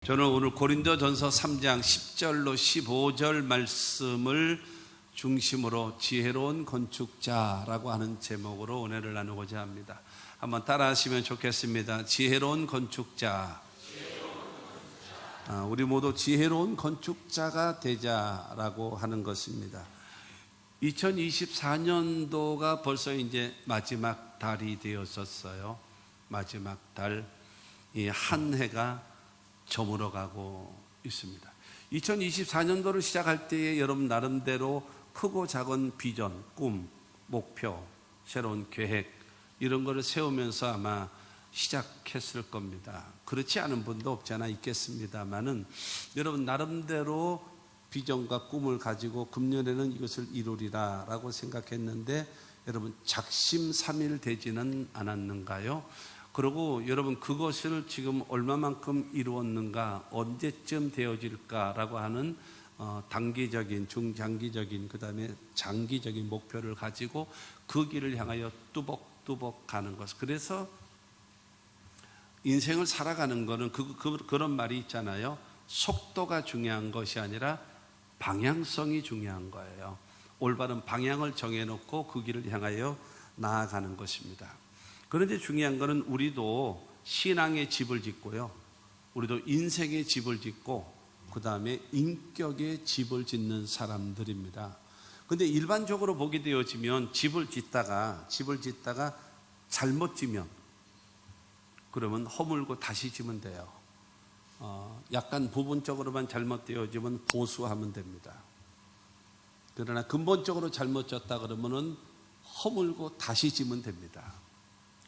저는 오늘 고린도전서 3장 10절로 15절 말씀을 중심으로 지혜로운 건축자라고 하는 제목으로 은혜를 나누고자 합니다. 한번 따라하시면 좋겠습니다. 지혜로운 건축자. 우리 모두 지혜로운 건축자가 되자라고 하는 것입니다. 2024년도가 벌써 이제 마지막 달이 되었었어요. 마지막 달, 이 한 해가 저물어가고 있습니다. 2024년도를 시작할 때에 여러분 나름대로 크고 작은 비전, 꿈, 목표, 새로운 계획 이런 거를 세우면서 아마 시작했을 겁니다. 그렇지 않은 분도 없지 않아 있겠습니다만은 여러분 나름대로 비전과 꿈을 가지고 금년에는 이것을 이루리라 라고 생각했는데 여러분 작심삼일되지는 않았는가요? 그리고 여러분 그것을 지금 얼마만큼 이루었는가, 언제쯤 되어질까라고 하는 단기적인, 중장기적인, 그 다음에 장기적인 목표를 가지고 그 길을 향하여 뚜벅뚜벅 가는 것. 그래서 인생을 살아가는 거는 그런 말이 있잖아요. 속도가 중요한 것이 아니라 방향성이 중요한 거예요. 올바른 방향을 정해놓고 그 길을 향하여 나아가는 것입니다. 그런데 중요한 것은 우리도 신앙의 집을 짓고요. 우리도 인생의 집을 짓고 그 다음에 인격의 집을 짓는 사람들입니다. 그런데 일반적으로 보게 되어지면 집을 짓다가 잘못 지면 그러면 허물고 다시 지면 돼요. 약간 부분적으로만 잘못되어지면 보수하면 됩니다. 그러나 근본적으로 잘못 졌다 그러면은 허물고 다시 지면 됩니다.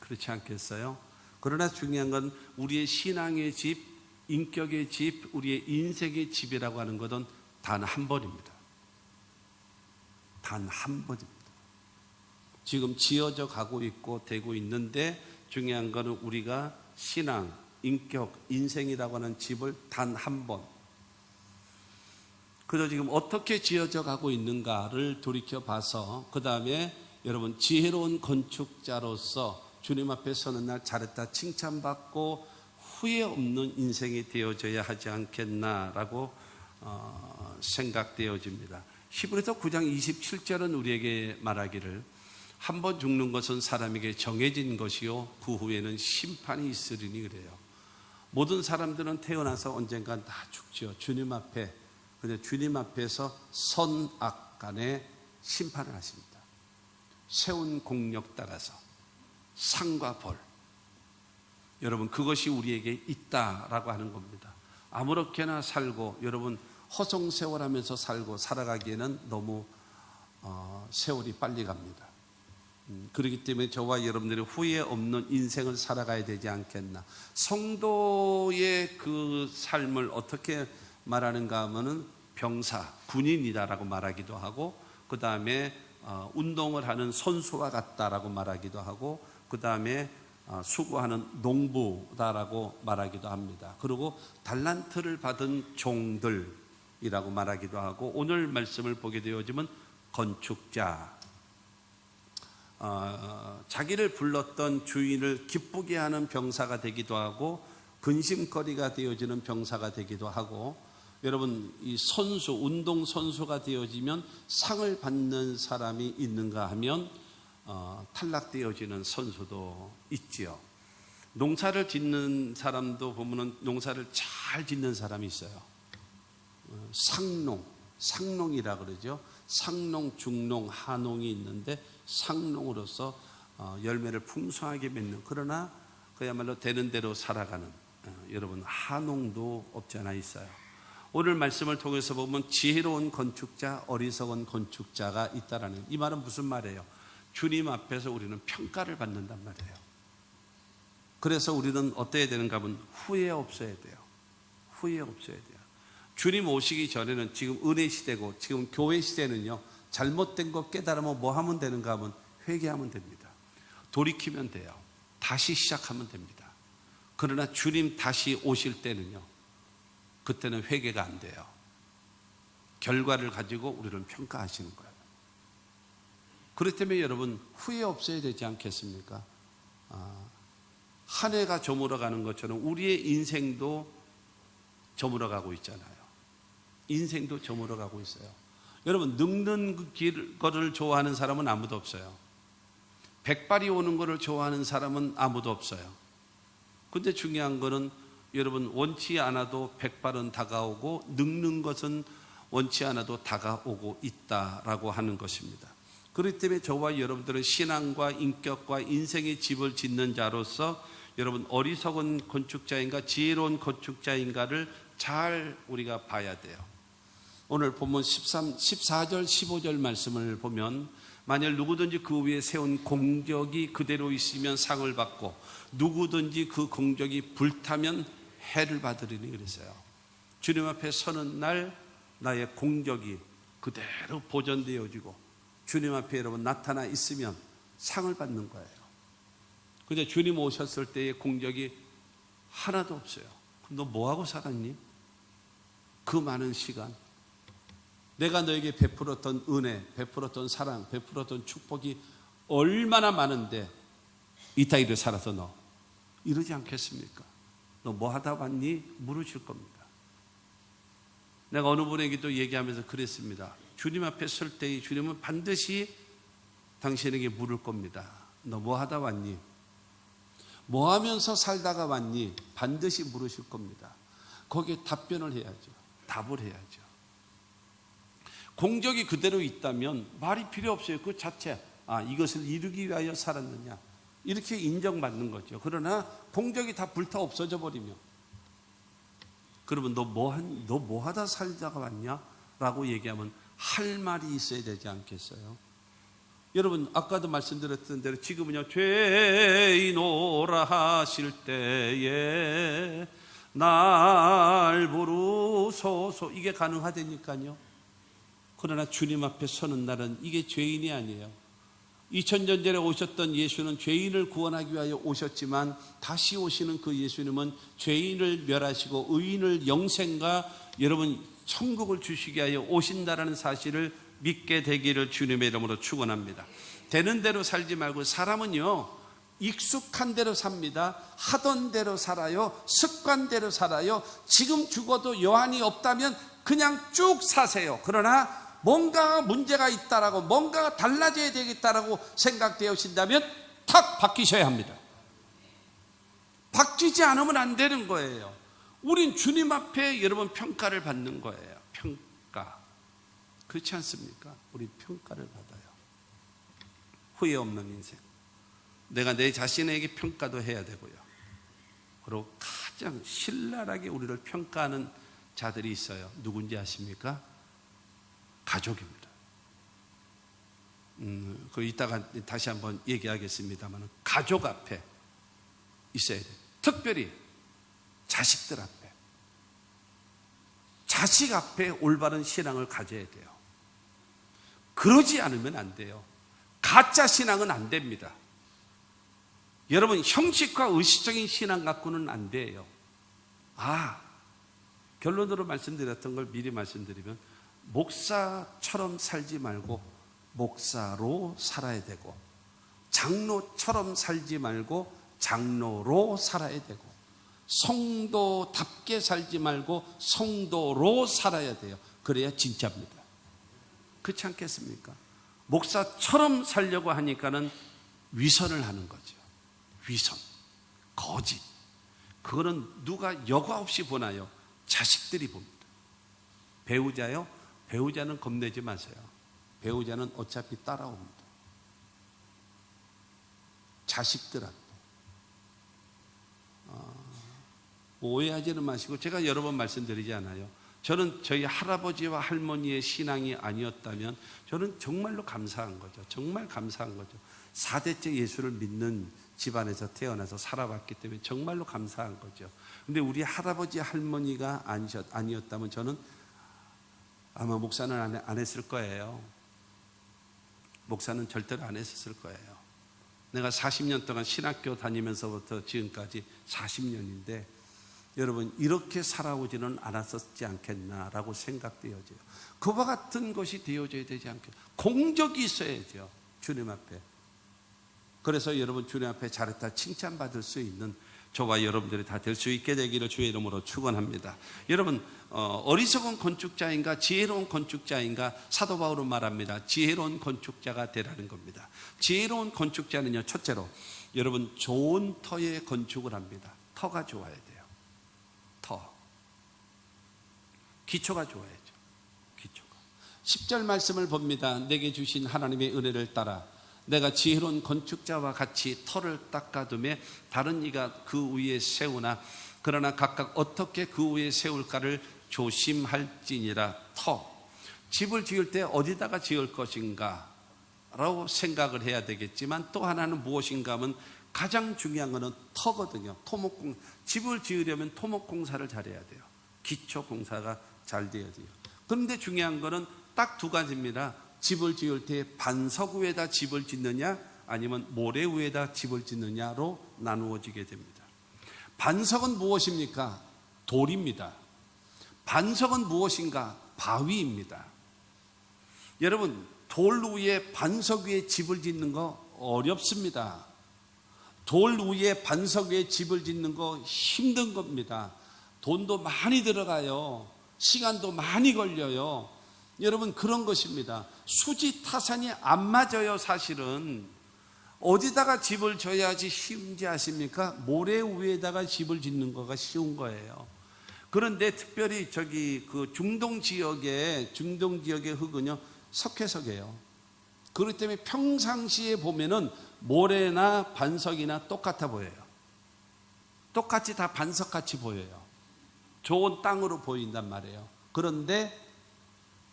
그렇지 않겠어요? 그러나 중요한 건 우리의 신앙의 집, 인격의 집, 우리의 인생의 집이라고 하는 것은 단 한 번입니다. 단 한 번입니다. 지금 지어져 가고 있고 되고 있는데 중요한 것은 우리가 신앙, 인격, 인생이라고 하는 집을 단 한 번. 그래서 지금 어떻게 지어져 가고 있는가를 돌이켜 봐서 그 다음에 여러분 지혜로운 건축자로서 주님 앞에 서는 날 잘했다 칭찬받고 후회 없는 인생이 되어져야 하지 않겠나라고 생각되어집니다. 히브리서 9장 27절은 우리에게 말하기를 한 번 죽는 것은 사람에게 정해진 것이요 그 후에는 심판이 있으리니 그래요. 모든 사람들은 태어나서 언젠간 다 죽죠. 주님 앞에. 근데 주님 앞에서 선악 간에 심판을 하십니다. 세운 공력 따라서 상과 벌. 여러분 그것이 우리에게 있다라고 하는 겁니다. 아무렇게나 살고 여러분 허송세월하면서 살고 살아가기에는 너무 세월이 빨리 갑니다. 그렇기 때문에 저와 여러분들이 후회 없는 인생을 살아가야 되지 않겠나. 성도의 그 삶을 어떻게 말하는가 하면은 병사, 군인이다라고 말하기도 하고 그 다음에 운동을 하는 선수와 같다라고 말하기도 하고 그 다음에 수고하는 농부다라고 말하기도 합니다. 그리고 달란트를 받은 종들이라고 말하기도 하고 오늘 말씀을 보게 되어지면 건축자, 자기를 불렀던 주인을 기쁘게 하는 병사가 되기도 하고 근심거리가 되어지는 병사가 되기도 하고 여러분 이 선수, 운동 선수가 되어지면 상을 받는 사람이 있는가 하면 탈락되어지는 선수도 있지요. 농사를 짓는 사람도 보면은 농사를 잘 짓는 사람이 있어요. 상농이라 그러죠. 상농, 중농, 하농이 있는데 상농으로서 열매를 풍성하게 맺는 그러나 그야말로 되는 대로 살아가는 여러분 하농도 없지 않아 있어요. 오늘 말씀을 통해서 보면 지혜로운 건축자, 어리석은 건축자가 있다라는 이 말은 무슨 말이에요? 주님 앞에서 우리는 평가를 받는단 말이에요. 그래서 우리는 어때야 되는가 하면 후회 없어야 돼요. 후회 없어야 돼요. 주님 오시기 전에는 지금 은혜 시대고 지금 교회 시대는요. 잘못된 거 깨달으면 뭐 하면 되는가 하면 회개하면 됩니다. 돌이키면 돼요. 다시 시작하면 됩니다. 그러나 주님 다시 오실 때는요. 그때는 회개가 안 돼요. 결과를 가지고 우리를 평가하시는 거예요. 그렇기 때문에 여러분 후회 없어야 되지 않겠습니까? 한 해가 저물어가는 것처럼 우리의 인생도 저물어가고 있잖아요. 인생도 저물어가고 있어요. 여러분, 늙는 거를 좋아하는 사람은 아무도 없어요. 백발이 오는 거를 좋아하는 사람은 아무도 없어요. 근데 중요한 거는 여러분, 원치 않아도 백발은 다가오고 늙는 것은 원치 않아도 다가오고 있다라고 하는 것입니다. 그렇기 때문에 저와 여러분들은 신앙과 인격과 인생의 집을 짓는 자로서 여러분, 어리석은 건축자인가 지혜로운 건축자인가를 잘 우리가 봐야 돼요. 오늘 본문 14절 15절 말씀을 보면, 만일 누구든지 그 위에 세운 공적이 그대로 있으면 상을 받고 누구든지 그 공적이 불타면 해를 받으리니 그랬어요. 주님 앞에 서는 날 나의 공적이 그대로 보존되어지고 주님 앞에 여러분 나타나 있으면 상을 받는 거예요. 근데 주님 오셨을 때의 공적이 하나도 없어요. 그럼 너 뭐하고 살았니? 그 많은 시간 내가 너에게 베풀었던 은혜, 베풀었던 사랑, 베풀었던 축복이 얼마나 많은데 이따위로 살아서 너 이러지 않겠습니까? 너 뭐 하다 왔니? 물으실 겁니다. 내가 어느 분에게도 얘기하면서 그랬습니다. 주님 앞에 설 때 주님은 반드시 당신에게 물을 겁니다. 너 뭐 하다 왔니? 뭐 하면서 살다가 왔니? 반드시 물으실 겁니다. 거기에 답변을 해야죠. 답을 해야죠. 공적이 그대로 있다면 말이 필요 없어요. 그 자체, 이것을 이루기 위하여 살았느냐 이렇게 인정받는 거죠. 그러나 공적이 다 불타 없어져 버리면, 그러면 너 뭐 하다 살다가 왔냐? 라고 얘기하면 할 말이 있어야 되지 않겠어요? 여러분, 아까도 말씀드렸던 대로 지금은요, 죄인오라 하실 때에 날 부르소서, 이게 가능하다니까요. 그러나 주님 앞에 서는 날은 이게 죄인이 아니에요. 2000년 전에 오셨던 예수는 죄인을 구원하기 위하여 오셨지만 다시 오시는 그 예수님은 죄인을 멸하시고 의인을 영생과 여러분 천국을 주시기 위하여 오신다라는 사실을 믿게 되기를 주님의 이름으로 축원합니다. 되는 대로 살지 말고, 사람은요 익숙한 대로 삽니다. 하던 대로 살아요. 습관대로 살아요. 지금 죽어도 여한이 없다면 그냥 쭉 사세요. 그러나 뭔가 문제가 있다라고, 뭔가가 달라져야 되겠다라고 생각되어진다면 탁 바뀌셔야 합니다. 바뀌지 않으면 안 되는 거예요. 우린 주님 앞에 여러분 평가를 받는 거예요. 평가. 그렇지 않습니까? 우리 평가를 받아요. 후회 없는 인생. 내가 내 자신에게 평가도 해야 되고요. 그리고 가장 신랄하게 우리를 평가하는 자들이 있어요. 누군지 아십니까? 가족입니다. 그 이따가 다시 한번 얘기하겠습니다만, 가족 앞에 있어야 돼요. 특별히 자식들 앞에, 자식 앞에 올바른 신앙을 가져야 돼요. 그러지 않으면 안 돼요. 가짜 신앙은 안 됩니다. 여러분, 형식과 의식적인 신앙 갖고는 안 돼요. 결론으로 말씀드렸던 걸 미리 말씀드리면, 목사처럼 살지 말고 목사로 살아야 되고, 장로처럼 살지 말고 장로로 살아야 되고, 성도답게 살지 말고 성도로 살아야 돼요. 그래야 진짜입니다. 그렇지 않겠습니까? 목사처럼 살려고 하니까는 위선을 하는 거죠. 위선, 거짓. 그거는 누가 여과 없이 보나요? 자식들이 봅니다. 배우자요? 배우자는 겁내지 마세요. 배우자는 어차피 따라옵니다. 자식들한테 오해하지는 마시고, 제가 여러 번 말씀드리지 않아요? 저는 저희 할아버지와 할머니의 신앙이 아니었다면 저는 정말로 감사한 거죠. 정말 감사한 거죠. 4대째 예수를 믿는 집안에서 태어나서 살아봤기 때문에 정말로 감사한 거죠. 근데 우리 할아버지 할머니가 아니었다면 저는 아마 목사는 안 했을 거예요. 목사는 절대로 안 했었을 거예요. 내가 40년 동안 신학교 다니면서부터 지금까지 40년인데 여러분, 이렇게 살아오지는 않았었지 않겠나라고 생각되어져요. 그와 같은 것이 되어져야 되지 않겠나. 공적이 있어야죠, 주님 앞에. 그래서 여러분, 주님 앞에 잘했다 칭찬받을 수 있는 저와 여러분들이 다 될 수 있게 되기를 주의 이름으로 축원합니다. 여러분, 어리석은 건축자인가 지혜로운 건축자인가? 사도 바울은 말합니다. 지혜로운 건축자가 되라는 겁니다. 지혜로운 건축자는요, 첫째로 여러분 좋은 터에 건축을 합니다. 터가 좋아야 돼요. 터. 기초가 좋아야죠. 기초가. 10절 말씀을 봅니다. 내게 주신 하나님의 은혜를 따라 내가 지혜로운 건축자와 같이 터를 닦아두매 다른 이가 그 위에 세우나 그러나 각각 어떻게 그 위에 세울까를 조심할지니라. 터. 집을 지을 때 어디다가 지을 것인가 라고 생각을 해야 되겠지만 또 하나는 무엇인가 하면 가장 중요한 것은 터거든요. 토목공. 집을 지으려면 토목공사를 잘해야 돼요. 기초공사가 잘 돼야 돼요. 그런데 중요한 것은 딱 두 가지입니다. 집을 지을 때 반석 위에다 집을 짓느냐 아니면 모래 위에다 집을 짓느냐로 나누어지게 됩니다. 반석은 무엇입니까? 돌입니다. 반석은 무엇인가? 바위입니다. 여러분, 돌 위에 반석 위에 집을 짓는 거 어렵습니다. 돌 위에 반석 위에 집을 짓는 거 힘든 겁니다. 돈도 많이 들어가요. 시간도 많이 걸려요. 여러분, 그런 것입니다. 수지 타산이 안 맞아요. 사실은 어디다가 집을 져야지 쉬운지 아십니까? 모래 위에다가 집을 짓는 거가 쉬운 거예요. 그런데 특별히 그 중동 지역의 흙은요 석회석이에요. 그렇기 때문에 평상시에 보면은 모래나 반석이나 똑같아 보여요. 똑같이 다 반석같이 보여요. 좋은 땅으로 보인단 말이에요. 그런데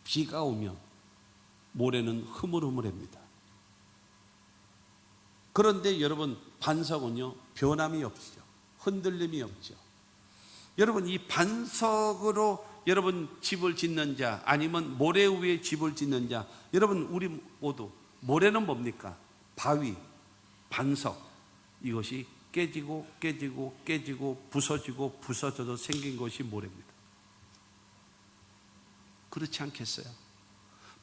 비가 오면 모래는 흐물흐물합니다. 그런데 여러분, 반석은요 변함이 없죠. 흔들림이 없죠. 여러분, 이 반석으로 여러분 집을 짓는 자 아니면 모래 위에 집을 짓는 자, 여러분 우리 모두 모래는 뭡니까? 바위, 반석, 이것이 깨지고 부서지고 부서져서 생긴 것이 모래입니다. 그렇지 않겠어요?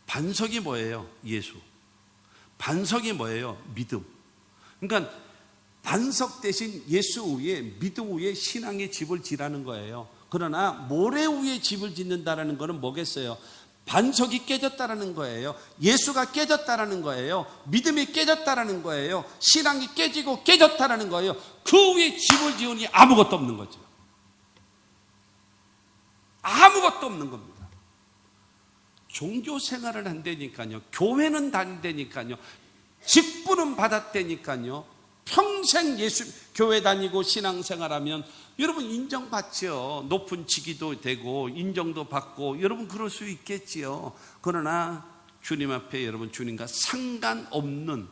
반석이 뭐예요? 예수. 반석이 뭐예요? 믿음. 그러니까 반석 대신 예수 위에, 믿음 위에 신앙의 집을 지라는 거예요. 그러나 모래 위에 집을 짓는다는 것은 뭐겠어요? 반석이 깨졌다라는 거예요. 예수가 깨졌다라는 거예요. 믿음이 깨졌다라는 거예요. 신앙이 깨지고 깨졌다라는 거예요. 그 위에 집을 지으니 아무것도 없는 거죠. 아무것도 없는 겁니다. 종교 생활을 한다니까요. 교회는 다닌다니까요. 직분은 받았다니까요. 평생 교회 다니고 신앙생활하면 여러분 인정받죠. 높은 직위도 되고 인정도 받고 여러분 그럴 수 있겠지요. 그러나 주님 앞에 여러분 주님과 상관없는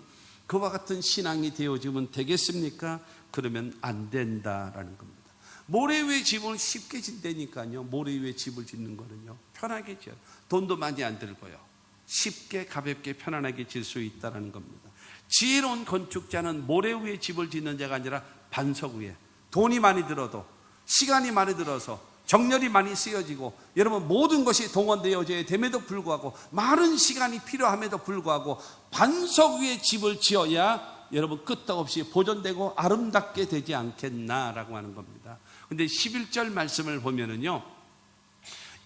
그와 같은 신앙이 되어지면 되겠습니까? 그러면 안 된다라는 겁니다. 모래 위에 집을 쉽게 짓다니까요. 모래 위에 집을 짓는 거는요 편하게 지어요. 돈도 많이 안 들고요. 쉽게 가볍게 편안하게 질 수 있다는 겁니다. 지혜로운 건축자는 모래 위에 집을 짓는 자가 아니라 반석 위에. 돈이 많이 들어도, 시간이 많이 들어서, 정열이 많이 쓰여지고, 여러분 모든 것이 동원되어져야 됨에도 불구하고, 많은 시간이 필요함에도 불구하고 반석 위에 집을 지어야 여러분 끄떡없이 보존되고 아름답게 되지 않겠나라고 하는 겁니다. 근데 11절 말씀을 보면은요,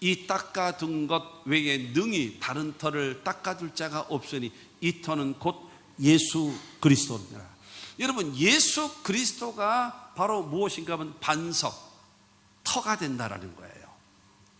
이 닦아둔 것 외에 능히 다른 터를 닦아둘 자가 없으니 이 터는 곧 예수 그리스도입니다. 여러분, 예수 그리스도가 바로 무엇인가 하면 반석, 터가 된다라는 거예요.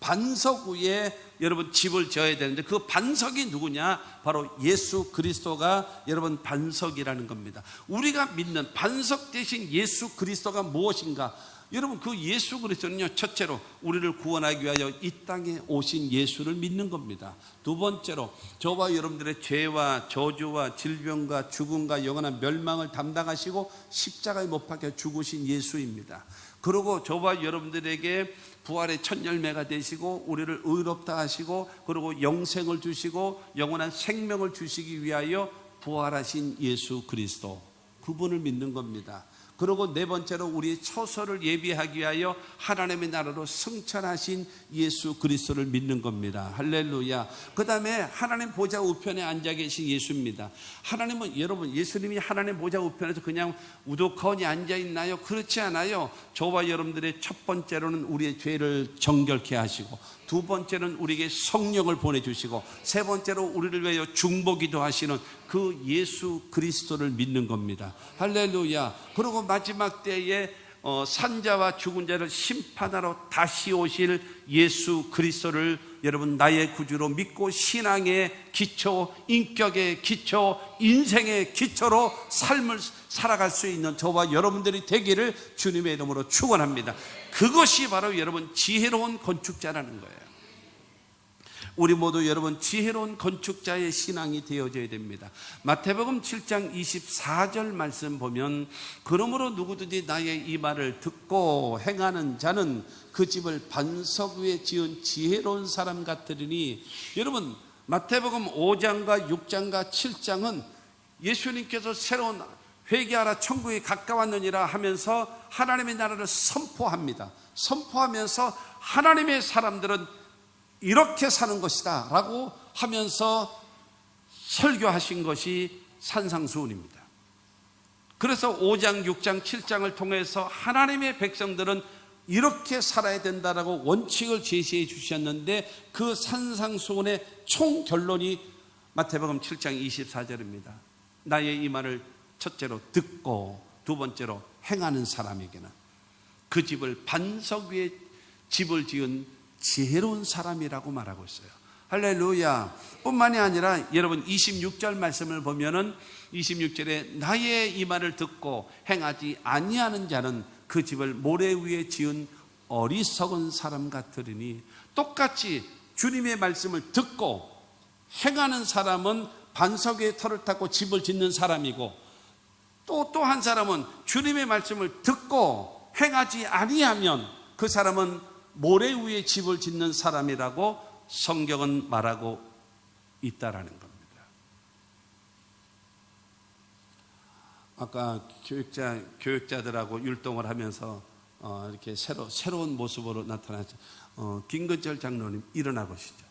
반석 위에 여러분 집을 지어야 되는데 그 반석이 누구냐? 바로 예수 그리스도가 여러분 반석이라는 겁니다. 우리가 믿는 반석 대신 예수 그리스도가 무엇인가? 여러분, 그 예수 그리스도는요, 첫째로 우리를 구원하기 위하여 이 땅에 오신 예수를 믿는 겁니다. 두 번째로 저와 여러분들의 죄와 저주와 질병과 죽음과 영원한 멸망을 담당하시고 십자가에 못 박혀 죽으신 예수입니다. 그리고 저와 여러분들에게 부활의 첫 열매가 되시고 우리를 의롭다 하시고 그리고 영생을 주시고 영원한 생명을 주시기 위하여 부활하신 예수 그리스도, 그분을 믿는 겁니다. 그리고 네 번째로 우리의 처소를 예비하기 위하여 하나님의 나라로 승천하신 예수 그리스도를 믿는 겁니다. 할렐루야. 그 다음에 하나님 보좌 우편에 앉아 계신 예수입니다. 하나님은, 여러분, 예수님이 하나님 보좌 우편에서 그냥 우두커니 앉아 있나요? 그렇지 않아요. 저와 여러분들의 첫 번째로는 우리의 죄를 정결케 하시고, 두 번째는 우리에게 성령을 보내주시고, 세 번째로 우리를 위하여 중보기도 하시는 그 예수 그리스도를 믿는 겁니다. 할렐루야. 그리고 마지막 때에 산자와 죽은 자를 심판하러 다시 오실 예수 그리스도를 여러분 나의 구주로 믿고 신앙의 기초, 인격의 기초, 인생의 기초로 삶을 살아갈 수 있는 저와 여러분들이 되기를 주님의 이름으로 축원합니다. 그것이 바로 여러분 지혜로운 건축자라는 거예요. 우리 모두 여러분 지혜로운 건축자의 신앙이 되어져야 됩니다. 마태복음 7장 24절 말씀 보면, 그러므로 누구든지 나의 이 말을 듣고 행하는 자는 그 집을 반석 위에 지은 지혜로운 사람 같으리니, 여러분 마태복음 5장과 6장과 7장은 예수님께서 새로운 회개하라 천국이 가까웠느니라 하면서 하나님의 나라를 선포합니다. 선포하면서 하나님의 사람들은 이렇게 사는 것이다 라고 하면서 설교하신 것이 산상수훈입니다. 그래서 5장, 6장, 7장을 통해서 하나님의 백성들은 이렇게 살아야 된다라고 원칙을 제시해 주셨는데, 그 산상수훈의 총 결론이 마태복음 7장 24절입니다. 나의 이 말을 첫째로 듣고 두 번째로 행하는 사람에게는 그 집을 반석 위에 집을 지은 지혜로운 사람이라고 말하고 있어요. 할렐루야. 뿐만이 아니라 여러분 26절 말씀을 보면은 26절에 나의 이 말을 듣고 행하지 아니하는 자는 그 집을 모래 위에 지은 어리석은 사람 같으리니, 똑같이 주님의 말씀을 듣고 행하는 사람은 반석 위에 터를 탔고 집을 짓는 사람이고, 또 한 사람은 주님의 말씀을 듣고 행하지 아니하면 그 사람은 모래 위에 집을 짓는 사람이라고 성경은 말하고 있다라는 겁니다. 아까 교육자들하고 율동을 하면서 이렇게 새로운 모습으로 나타났죠. 김근철 장로님 일어나 보시죠.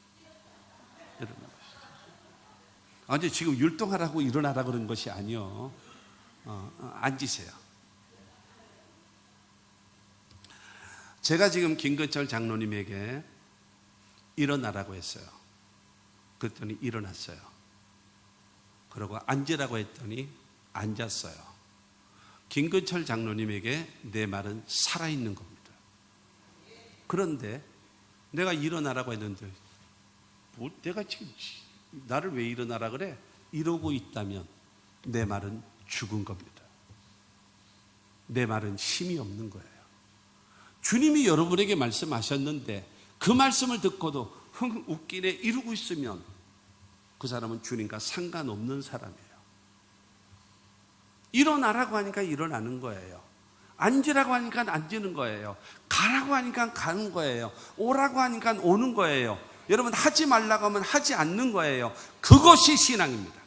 일어나 보시죠. 아니 지금 율동하라고 일어나라 그런 것이 아니요. 앉으세요. 제가 지금 김근철 장로님에게 일어나라고 했어요. 그랬더니 일어났어요. 그리고 앉으라고 했더니 앉았어요. 김근철 장로님에게 내 말은 살아있는 겁니다. 그런데 내가 일어나라고 했는데 내가 지금 나를 왜 일어나라 그래? 이러고 있다면 내 말은 죽은 겁니다. 내 말은 힘이 없는 거예요. 주님이 여러분에게 말씀하셨는데 그 말씀을 듣고도 웃기네 이러고 있으면 그 사람은 주님과 상관없는 사람이에요. 일어나라고 하니까 일어나는 거예요. 앉으라고 하니까 앉는 거예요. 가라고 하니까 가는 거예요. 오라고 하니까 오는 거예요. 여러분 하지 말라고 하면 하지 않는 거예요. 그것이 신앙입니다.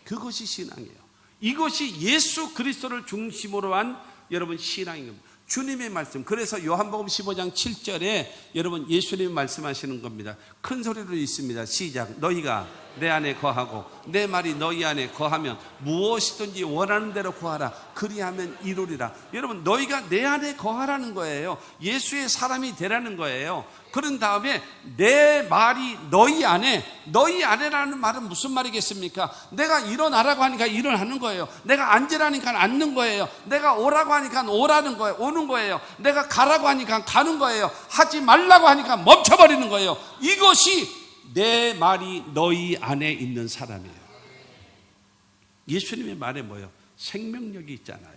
그것이 신앙이에요. 이것이 예수 그리스도를 중심으로 한 여러분 신앙입니다. 주님의 말씀. 그래서 요한복음 15장 7절에 여러분 예수님이 말씀하시는 겁니다. 큰 소리로 있습니다. 시작. 너희가 내 안에 거하고 내 말이 너희 안에 거하면 무엇이든지 원하는 대로 구하라. 그리하면 이루리라. 여러분 너희가 내 안에 거하라는 거예요. 예수의 사람이 되라는 거예요. 그런 다음에 내 말이 너희 안에라는 말은 무슨 말이겠습니까? 내가 일어나라고 하니까 일어나는 거예요. 내가 앉으라니까 앉는 거예요. 내가 오라고 하니까 오라는 거예요. 오는 거예요. 내가 가라고 하니까 가는 거예요. 하지 말라고 하니까 멈춰버리는 거예요. 이것이 내 말이 너희 안에 있는 사람이에요. 예수님의 말에 뭐예요? 생명력이 있잖아요.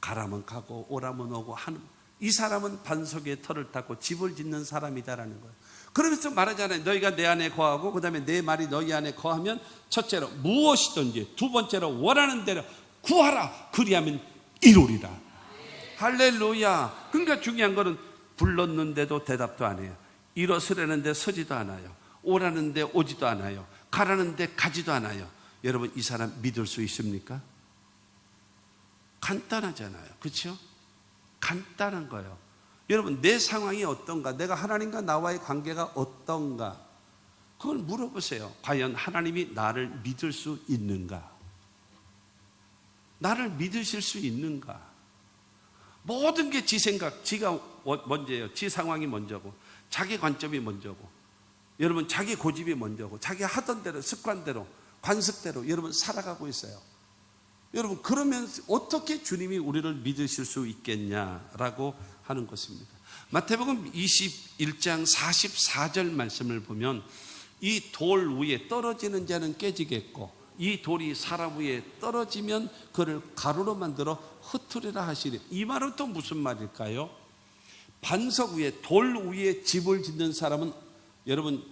가라면 가고 오라면 오고 하는, 이 사람은 반석에 털을 닦고 집을 짓는 사람이다라는 거예요. 그러면서 말하잖아요. 너희가 내 안에 거하고 그 다음에 내 말이 너희 안에 거하면 첫째로 무엇이든지, 두 번째로 원하는 대로 구하라. 그리하면 이루리라. 할렐루야. 그러니까 중요한 거는 불렀는데도 대답도 안 해요. 일어서려는데 서지도 않아요. 오라는데 오지도 않아요. 가라는데 가지도 않아요. 여러분 이 사람 믿을 수 있습니까? 간단하잖아요. 그렇죠? 간단한 거예요. 여러분, 내 상황이 어떤가? 내가 하나님과 나와의 관계가 어떤가? 그걸 물어보세요. 과연 하나님이 나를 믿을 수 있는가? 나를 믿으실 수 있는가? 모든 게 지 생각, 지가 먼저예요. 지 상황이 먼저고, 자기 관점이 먼저고, 여러분 자기 고집이 먼저고, 자기 하던 대로, 습관대로, 관습대로 여러분 살아가고 있어요. 여러분, 그러면 어떻게 주님이 우리를 믿으실 수 있겠냐라고 하는 것입니다. 마태복음 21장 44절 말씀을 보면, 이 돌 위에 떨어지는 자는 깨지겠고 이 돌이 사람 위에 떨어지면 그를 가루로 만들어 흩으리라 하시니, 이 말은 또 무슨 말일까요? 반석 위에, 돌 위에 집을 짓는 사람은 여러분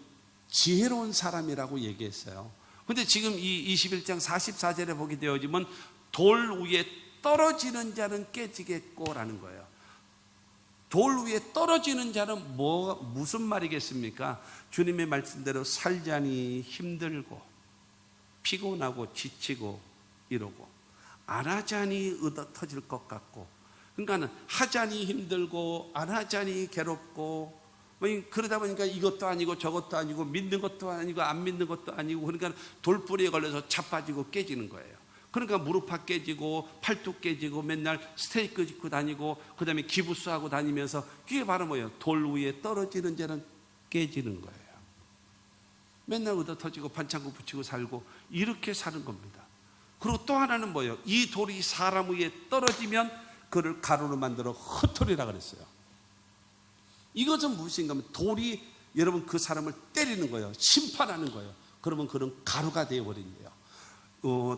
지혜로운 사람이라고 얘기했어요. 근데 지금 이 21장 44절에 보게 되어지면 돌 위에 떨어지는 자는 깨지겠고라는 거예요. 돌 위에 떨어지는 자는 무슨 말이겠습니까? 주님의 말씀대로 살자니 힘들고 피곤하고 지치고 이러고, 안 하자니 얻어 터질 것 같고, 그러니까 하자니 힘들고 안 하자니 괴롭고, 그러다 보니까 이것도 아니고 저것도 아니고 믿는 것도 아니고 안 믿는 것도 아니고, 그러니까 돌뿌리에 걸려서 자빠지고 깨지는 거예요. 그러니까 무릎팍 깨지고 팔뚝 깨지고 맨날 스테이크 짚고 다니고, 그 다음에 기부스하고 다니면서, 그게 바로 뭐예요? 돌 위에 떨어지는 자는 깨지는 거예요. 맨날 얻어 터지고 반창고 붙이고 살고 이렇게 사는 겁니다. 그리고 또 하나는 뭐예요? 이 돌이 사람 위에 떨어지면 그를 가루로 만들어 흩으리라 그랬어요. 이것은 무엇인가 하면, 돌이 여러분 그 사람을 때리는 거예요. 심판하는 거예요. 그러면 그는 가루가 되어버린대요.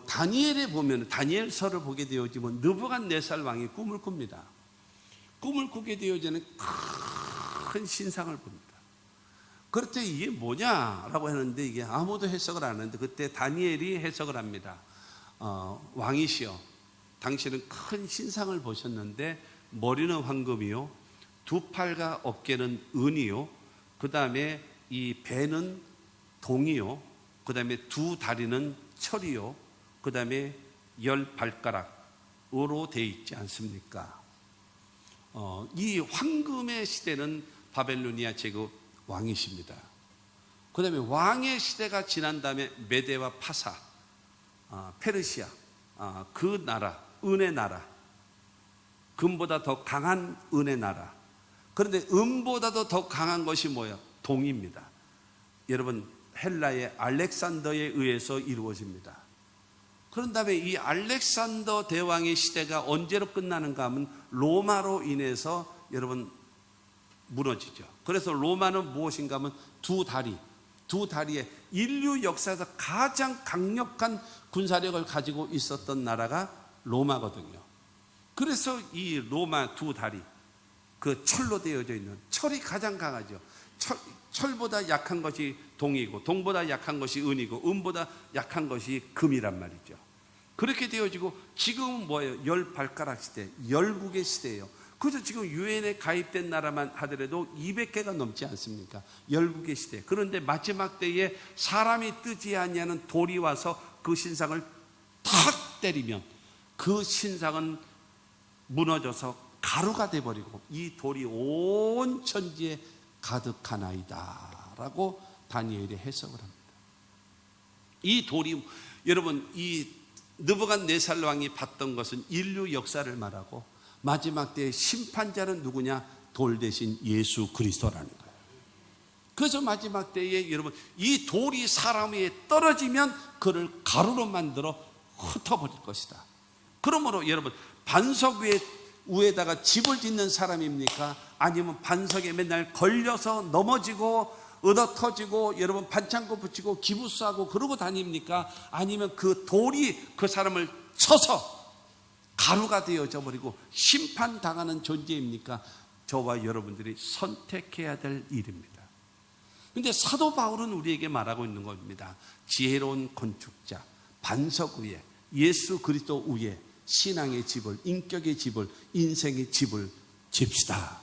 다니엘에 보면, 다니엘서를 보게 되어지면 느부갓네살 왕이 꿈을 꿉니다. 꿈을 꾸게 되어지는 큰 신상을 봅니다. 그럴 때 이게 뭐냐라고 했는데, 이게 아무도 해석을 안 하는데 그때 다니엘이 해석을 합니다. 왕이시여, 당신은 큰 신상을 보셨는데 머리는 황금이요, 두 팔과 어깨는 은이요, 그 다음에 이 배는 동이요, 그 다음에 두 다리는 철이요, 그 다음에 10발가락으로 되어 있지 않습니까? 이 황금의 시대는 바벨로니아 제국 왕이십니다. 그 다음에 왕의 시대가 지난 다음에 메데와 파사, 페르시아, 그 나라, 은의 나라, 금보다 더 강한 은의 나라. 그런데 은보다도 더 강한 것이 뭐예요? 동입니다. 여러분, 헬라의 알렉산더에 의해서 이루어집니다. 그런 다음에 이 알렉산더 대왕의 시대가 언제로 끝나는가 하면 로마로 인해서 여러분 무너지죠. 그래서 로마는 무엇인가 하면 두 다리에 인류 역사에서 가장 강력한 군사력을 가지고 있었던 나라가 로마거든요. 그래서 이 로마 두 다리, 그 철로 되어져 있는, 철이 가장 강하죠. 철보다 약한 것이 동이고, 동보다 약한 것이 은이고, 은보다 약한 것이 금이란 말이죠. 그렇게 되어지고, 지금은 뭐예요? 10발가락 시대, 열국의 시대예요. 그래서 지금 유엔에 가입된 나라만 하더라도 200개가 넘지 않습니까? 열국의 시대. 그런데 마지막 때에 사람이 뜨지 아니하는 돌이 와서 그 신상을 탁 때리면 그 신상은 무너져서 가루가 돼버리고 이 돌이 온 천지에 가득하나이다 라고 다니엘이 해석을 합니다. 이 돌이, 여러분, 이 느부갓네살 왕이 봤던 것은 인류 역사를 말하고, 마지막 때의 심판자는 누구냐? 돌 대신 예수 그리스도라는 거예요. 그래서 마지막 때에 여러분, 이 돌이 사람 위에 떨어지면 그를 가루로 만들어 흩어버릴 것이다. 그러므로 여러분, 반석 위에다가 집을 짓는 사람입니까? 아니면 반석에 맨날 걸려서 넘어지고 얻어 터지고 여러분 반창고 붙이고 기부스하고 그러고 다닙니까? 아니면 그 돌이 그 사람을 쳐서 가루가 되어져 버리고 심판당하는 존재입니까? 저와 여러분들이 선택해야 될 일입니다. 그런데 사도 바울은 우리에게 말하고 있는 겁니다. 지혜로운 건축자, 반석 위에, 예수 그리스도 위에 신앙의 집을, 인격의 집을, 인생의 집을 집시다.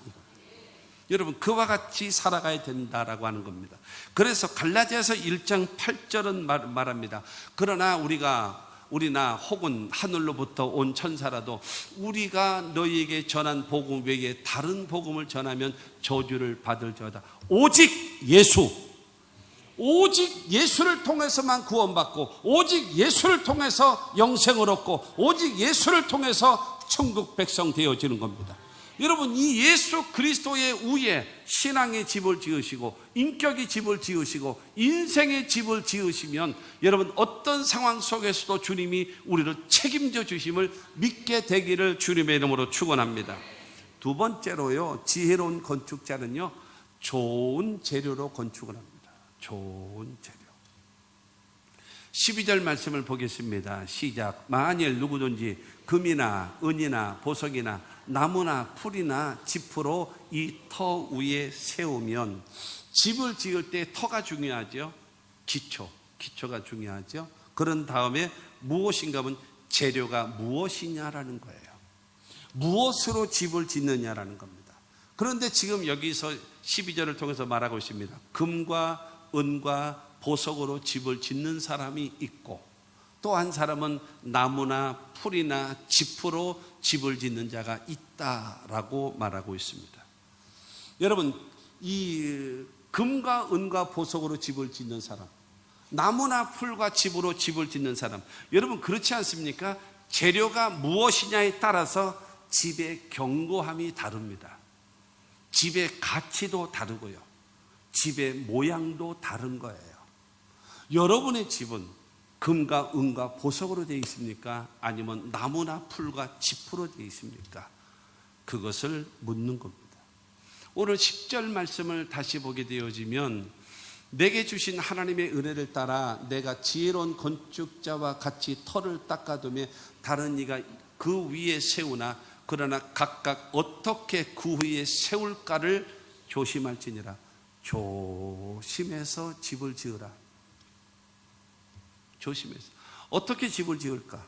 여러분, 그와 같이 살아가야 된다라고 하는 겁니다. 그래서 갈라디아서 1장 8절은 말합니다. 그러나 우리가 우리나 혹은 하늘로부터 온 천사라도 우리가 너희에게 전한 복음 외에 다른 복음을 전하면 저주를 받을지어다. 오직 예수를 통해서만 구원받고, 오직 예수를 통해서 영생을 얻고, 오직 예수를 통해서 천국 백성 되어지는 겁니다. 여러분, 이 예수 그리스도의 위에 신앙의 집을 지으시고 인격의 집을 지으시고 인생의 집을 지으시면 여러분 어떤 상황 속에서도 주님이 우리를 책임져 주심을 믿게 되기를 주님의 이름으로 축원합니다. 두 번째로요, 지혜로운 건축자는요, 좋은 재료로 건축을 합니다. 좋은 재료. 12절 말씀을 보겠습니다. 시작. 만일 누구든지 금이나 은이나 보석이나 나무나 풀이나 지프로 이 터 위에 세우면, 집을 지을 때 터가 중요하죠. 기초가 중요하죠. 그런 다음에 무엇인가 하면 재료가 무엇이냐라는 거예요. 무엇으로 집을 짓느냐라는 겁니다. 그런데 지금 여기서 12절을 통해서 말하고 있습니다. 금과 은과 보석으로 집을 짓는 사람이 있고, 또 한 사람은 나무나 풀이나 지프로 집을 짓는 자가 있다라고 말하고 있습니다. 여러분, 이 금과 은과 보석으로 집을 짓는 사람, 나무나 풀과 집으로 집을 짓는 사람, 여러분 그렇지 않습니까? 재료가 무엇이냐에 따라서 집의 견고함이 다릅니다. 집의 가치도 다르고요, 집의 모양도 다른 거예요. 여러분의 집은 금과 은과 보석으로 되어 있습니까? 아니면 나무나 풀과 지프로 되어 있습니까? 그것을 묻는 겁니다. 오늘 10절 말씀을 다시 보게 되어지면, 내게 주신 하나님의 은혜를 따라 내가 지혜로운 건축자와 같이 터를 닦아두며 다른 이가 그 위에 세우나 그러나 각각 어떻게 그 위에 세울까를 조심할지니라. 조심해서 집을 지으라. 조심해서. 어떻게 집을 지을까?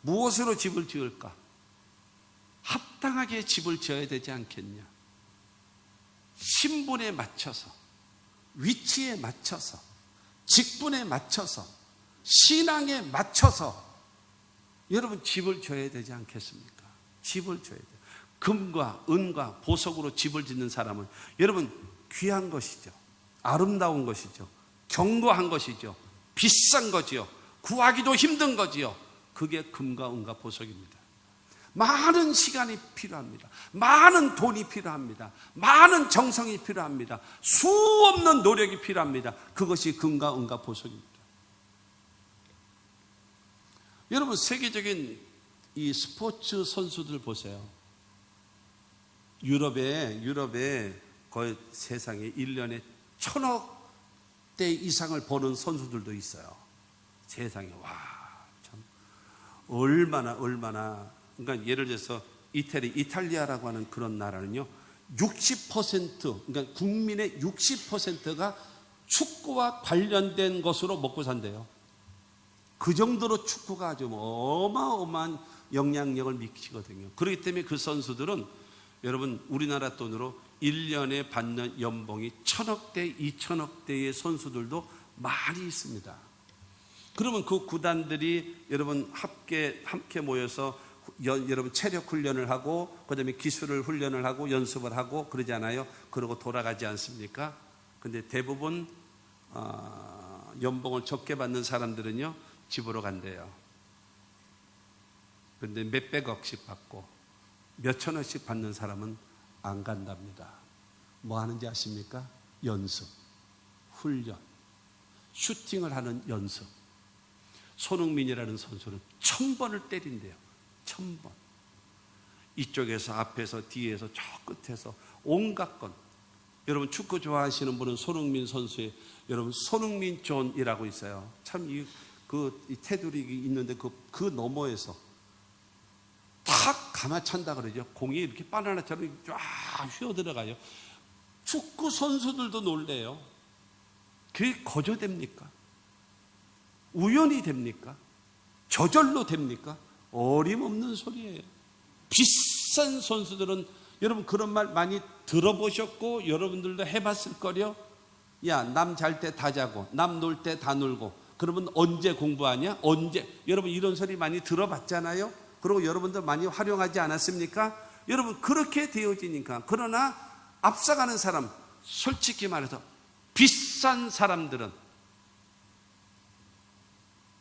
무엇으로 집을 지을까? 합당하게 집을 지어야 되지 않겠냐? 신분에 맞춰서, 위치에 맞춰서, 직분에 맞춰서, 신앙에 맞춰서 여러분 집을 지어야 되지 않겠습니까? 집을 지어야 돼요. 금과 은과 보석으로 집을 짓는 사람은 여러분 귀한 것이죠. 아름다운 것이죠. 견고한 것이죠. 비싼 거지요. 구하기도 힘든 거지요. 그게 금과 은과 보석입니다. 많은 시간이 필요합니다. 많은 돈이 필요합니다. 많은 정성이 필요합니다. 수 없는 노력이 필요합니다. 그것이 금과 은과 보석입니다. 여러분, 세계적인 이 스포츠 선수들 보세요. 유럽에 거의 세상에 1년에 1,000억 대 이상을 버는 선수들도 있어요. 세상에. 와, 참 얼마나 그러니까 예를 들어서 이탈리아라고 하는 그런 나라는요, 60% 그러니까 국민의 60%가 축구와 관련된 것으로 먹고 산대요. 그 정도로 축구가 아주 어마어마한 영향력을 미치거든요. 그렇기 때문에 그 선수들은 여러분 우리나라 돈으로 1년에 받는 연봉이 1,000억대, 2,000억대의 선수들도 많이 있습니다. 그러면 그 구단들이 여러분 함께 모여서 여러분 체력 훈련을 하고, 그 다음에 기술을 훈련을 하고 연습을 하고 그러잖아요. 그러고 돌아가지 않습니까? 근데 대부분 연봉을 적게 받는 사람들은요, 집으로 간대요. 근데 몇백억씩 받고 몇천억씩 받는 사람은 안 간답니다. 뭐 하는지 아십니까? 연습, 훈련, 슈팅을 하는 연습. 손흥민이라는 선수는 1,000번을 때린대요. 1,000번. 이쪽에서, 앞에서, 뒤에서, 저 끝에서 온갖 건. 여러분 축구 좋아하시는 분은 손흥민 선수의 여러분 손흥민 존이라고 있어요. 참 이 테두리 있는데 그 너머에서 탁 감아찬다 그러죠. 공이 이렇게 바나나처럼 쫙 휘어 들어가요. 축구 선수들도 놀래요. 그게 거저됩니까? 우연히 됩니까? 저절로 됩니까? 어림없는 소리예요. 비싼 선수들은 여러분 그런 말 많이 들어보셨고 여러분들도 해봤을 거요. 야, 남 잘 때 다 자고 남 놀 때 다 놀고 그 그러면 언제 공부하냐? 언제? 여러분 이런 소리 많이 들어봤잖아요. 그리고 여러분들 많이 활용하지 않았습니까? 여러분 그렇게 되어지니까. 그러나 앞서가는 사람, 솔직히 말해서 비싼 사람들은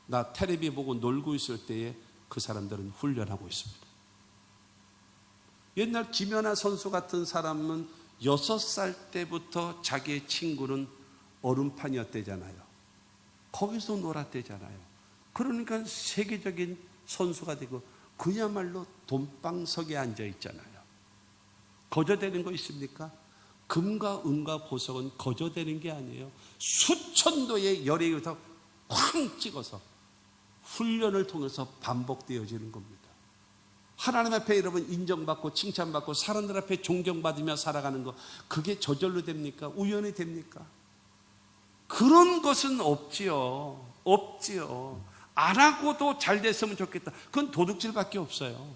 나 텔레비 보고 놀고 있을 때에 그 사람들은 훈련하고 있습니다. 옛날 김연아 선수 같은 사람은 6살 때부터 자기의 친구는 얼음판이었대잖아요. 거기서 놀았대잖아요. 그러니까 세계적인 선수가 되고 그야말로 돈방석에 앉아 있잖아요. 거저되는 거 있습니까? 금과 은과 보석은 거저되는 게 아니에요. 수천도의 열에 의해서 쾅 찍어서 훈련을 통해서 반복되어지는 겁니다. 하나님 앞에 여러분 인정받고 칭찬받고 사람들 앞에 존경받으며 살아가는 거, 그게 저절로 됩니까? 우연히 됩니까? 그런 것은 없지요. 안 하고도 잘 됐으면 좋겠다. 그건 도둑질밖에 없어요.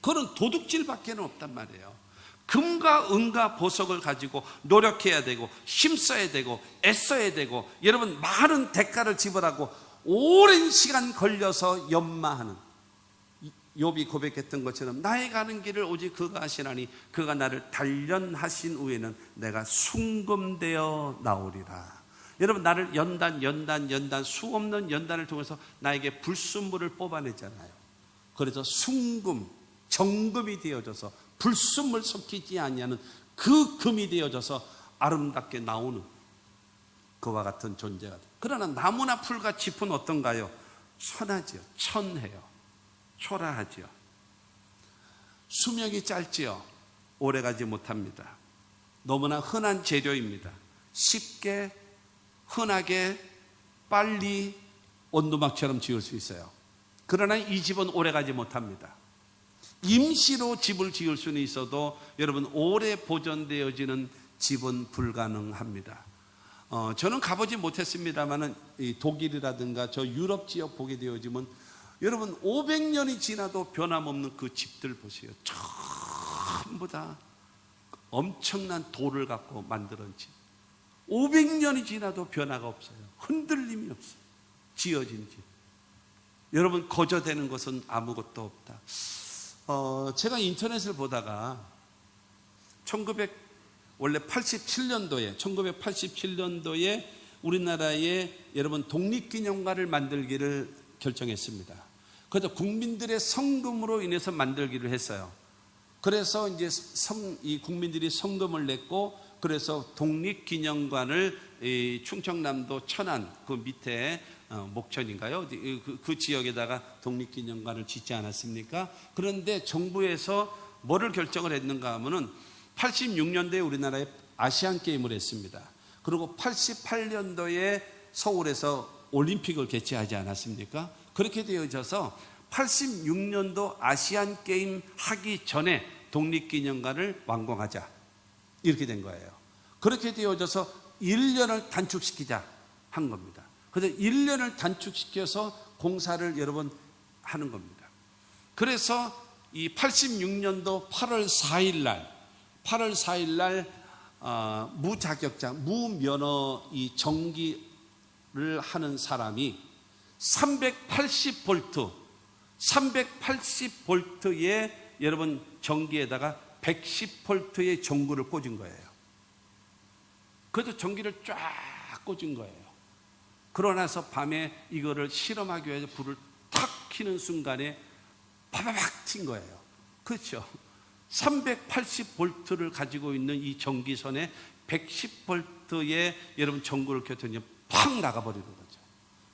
그건 도둑질밖에 없단 말이에요. 금과 은과 보석을 가지고 노력해야 되고 힘써야 되고 애써야 되고 여러분 많은 대가를 지불하고 오랜 시간 걸려서 연마하는, 욥이 고백했던 것처럼 나의 가는 길을 오직 그가 하시나니 그가 나를 단련하신 후에는 내가 순금되어 나오리라. 여러분 나를 연단 수없는 연단을 통해서 나에게 불순물을 뽑아내잖아요. 그래서 순금, 정금이 되어져서 불순물 섞이지 아니하는 그 금이 되어져서 아름답게 나오는 그와 같은 존재가 돼요. 그러나 나무나 풀과 짚은 어떤가요? 천하지요. 천해요. 초라하지요. 수명이 짧지요. 오래가지 못합니다. 너무나 흔한 재료입니다. 쉽게 흔하게 빨리 원두막처럼 지을 수 있어요. 그러나 이 집은 오래가지 못합니다. 임시로 집을 지을 수는 있어도 여러분 오래 보존되어지는 집은 불가능합니다. 저는 가보지 못했습니다만 독일이라든가 저 유럽 지역 보게 되어지면 여러분 500년이 지나도 변함없는 그 집들 보세요. 전부 다 엄청난 돌을 갖고 만들어진 집. 500년이 지나도 변화가 없어요. 흔들림이 없어요. 지어진 집. 여러분 거저되는 것은 아무것도 없다. 제가 인터넷을 보다가 1987년도에 우리나라에 여러분 독립기념관을 만들기를 결정했습니다. 그래서 국민들의 성금으로 인해서 만들기를 했어요. 그래서 이제 이 국민들이 성금을 냈고, 그래서 독립기념관을 충청남도 천안 그 밑에 목천인가요? 그 지역에다가 독립기념관을 짓지 않았습니까? 그런데 정부에서 뭐를 결정을 했는가 하면은 86년도에 우리나라에 아시안 게임을 했습니다. 그리고 88년도에 서울에서 올림픽을 개최하지 않았습니까? 그렇게 되어져서 86년도 아시안 게임 하기 전에 독립기념관을 완공하자, 이렇게 된 거예요. 그렇게 되어져서 1년을 단축시키자 한 겁니다. 그래서 1년을 단축시켜서 공사를 여러 번 하는 겁니다. 그래서 이 86년도 8월 4일 날 무자격자, 무면허 이 전기를 하는 사람이 380볼트의 여러분 전기에다가 110볼트의 전구를 꽂은 거예요. 그래서 전기를 쫙 꽂은 거예요. 그러고 나서 밤에 이거를 실험하기 위해서 불을 탁 켜는 순간에 파바박 튄 거예요. 그렇죠? 380볼트를 가지고 있는 이 전기선에 110볼트의 여러분 전구를 켰더니 팍 나가버리는 거죠.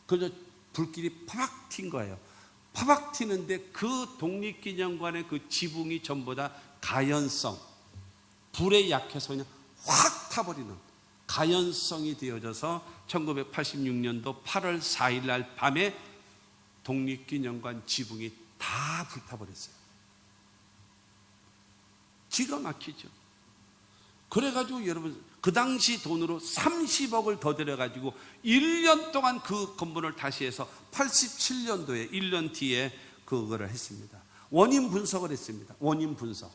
그래서 불길이 파박 튄 거예요. 파박 튀는데 그 독립기념관의 그 지붕이 전부 다 가연성, 불에 약해서 그냥 확 타버리는 가연성이 되어져서 1986년도 8월 4일 날 밤에 독립기념관 지붕이 다 불타버렸어요. 기가 막히죠. 그래가지고 여러분 그 당시 돈으로 30억을 더 들여가지고 1년 동안 그 건물을 다시 해서 87년도에 1년 뒤에 그거를 했습니다. 원인 분석을 했습니다. 원인 분석.